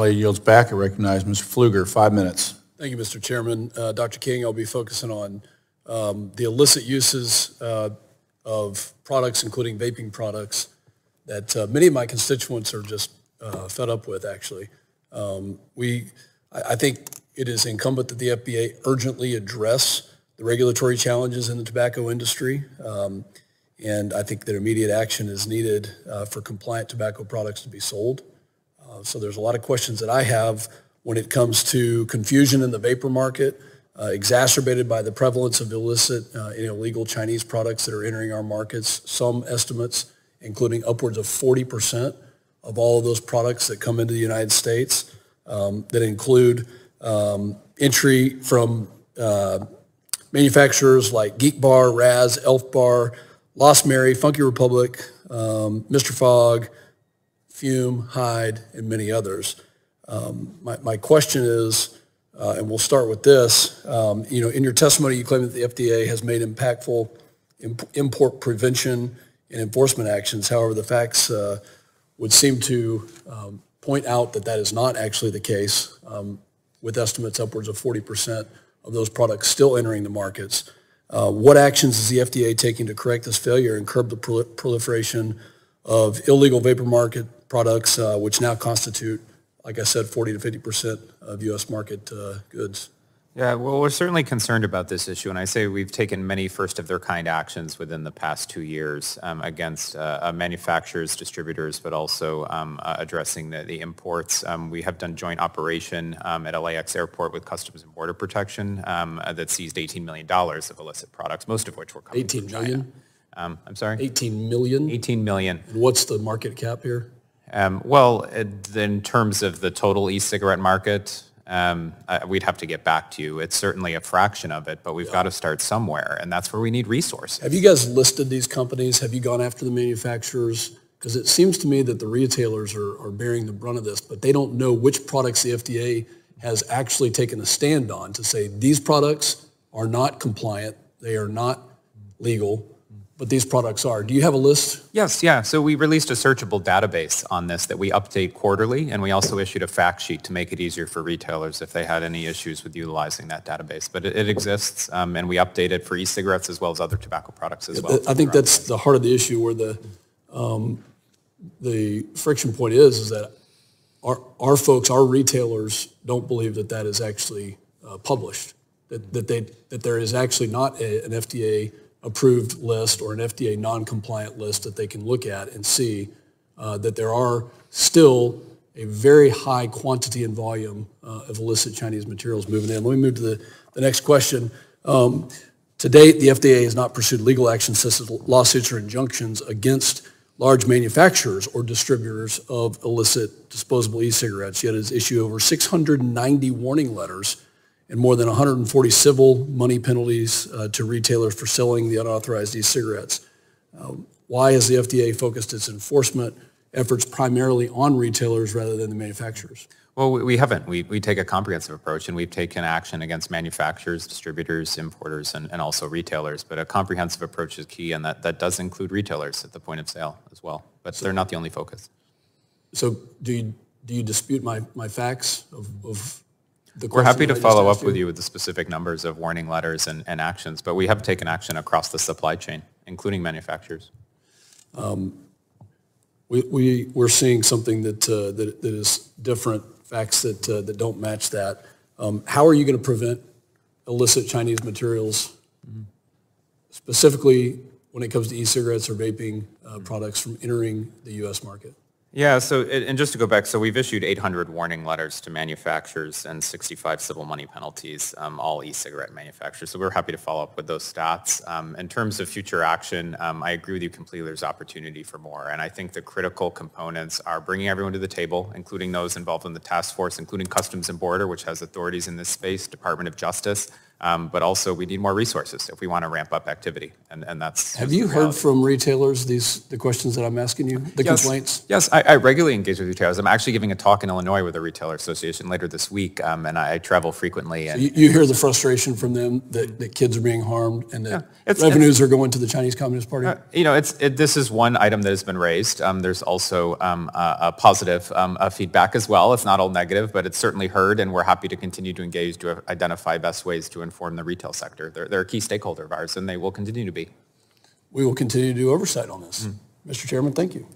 delay yields back. I recognize Mr. Pfluger, 5 minutes. Thank you, Mr. Chairman. Dr. King, I'll be focusing on the illicit uses of products, including vaping products, that many of my constituents are just fed up with, actually. I think it is incumbent that the FDA urgently address the regulatory challenges in the tobacco industry, and I think that immediate action is needed for compliant tobacco products to be sold. So there's a lot of questions that I have when it comes to confusion in the vapor market, exacerbated by the prevalence of illicit and illegal Chinese products that are entering our markets. Some estimates, including upwards of 40% of all of those products that come into the United States, that include entry from manufacturers like Geek Bar, Raz, Elf Bar, Lost Mary, Funky Republic, Mr. Fogg, Fume, Hyde, and many others. My question is, and we'll start with this, in your testimony you claim that the FDA has made impactful import prevention and enforcement actions. However, the facts would seem to point out that that is not actually the case, with estimates upwards of 40% of those products still entering the markets. What actions is the FDA taking to correct this failure and curb the proliferation of illegal vapor market products, which now constitute, like I said, 40 to 50% of U.S. market goods? Yeah, well, we're certainly concerned about this issue, and I say we've taken many first-of-their-kind actions within the past 2 years against manufacturers, distributors, but also addressing the imports. We have done joint operation at LAX Airport with Customs and Border Protection that seized $18 million of illicit products, most of which were coming from China. 18 million? I'm sorry? 18 million? 18 million. And what's the market cap here? Well, in terms of the total e-cigarette market, we'd have to get back to you. It's certainly a fraction of it, but we've got to start somewhere, and that's where we need resources. Have you guys listed these companies? Have you gone after the manufacturers? Because it seems to me that the retailers are bearing the brunt of this, but they don't know which products the FDA has actually taken a stand on to say these products are not compliant, they are not legal, but these products are. Do you have a list? Yes, yeah. So we released a searchable database on this that we update quarterly, and we also issued a fact sheet to make it easier for retailers if they had any issues with utilizing that database. But it exists, and we update it for e-cigarettes as well as other tobacco products as well. I think that's the heart of the issue, where the friction point is that our folks, our retailers, don't believe that that is actually published, that there is actually not an FDA approved list or an FDA non-compliant list that they can look at and see that there are still a very high quantity and volume of illicit Chinese materials moving in. Let me move to the next question. To date, the FDA has not pursued legal action such as lawsuits or injunctions against large manufacturers or distributors of illicit disposable e-cigarettes, yet has issued over 690 warning letters and more than 140 civil money penalties to retailers for selling the unauthorized e-cigarettes. Why has the FDA focused its enforcement efforts primarily on retailers rather than the manufacturers? Well, we haven't. We take a comprehensive approach, and we've taken action against manufacturers, distributors, importers, and also retailers. But a comprehensive approach is key, and that does include retailers at the point of sale as well. But they're not the only focus. So do you dispute my facts of We're happy to follow up with you with the specific numbers of warning letters and actions, but we have taken action across the supply chain, including manufacturers. We're seeing something that is different, facts that don't match that. How are you going to prevent illicit Chinese materials, specifically when it comes to e-cigarettes or vaping products, from entering the U.S. market? Yeah, so, and just to go back, so we've issued 800 warning letters to manufacturers and 65 civil money penalties, all e-cigarette manufacturers. So we're happy to follow up with those stats. In terms of future action, I agree with you completely. There's opportunity for more. And I think the critical components are bringing everyone to the table, including those involved in the task force, including Customs and Border, which has authorities in this space, Department of Justice, But also we need more resources if we want to ramp up activity. And that's Have you heard from retailers the questions that I'm asking you, the complaints? Yes, I regularly engage with retailers. I'm actually giving a talk in Illinois with a retailer association later this week, and I travel frequently. And So you hear the frustration from them that kids are being harmed and that revenues are going to the Chinese Communist Party? This is one item that has been raised. There's also a positive feedback as well. It's not all negative, but it's certainly heard, and we're happy to continue to engage to identify best ways to inform the retail sector. They're a key stakeholder of ours, and they will continue to be. We will continue to do oversight on this. Mr. Chairman, thank you.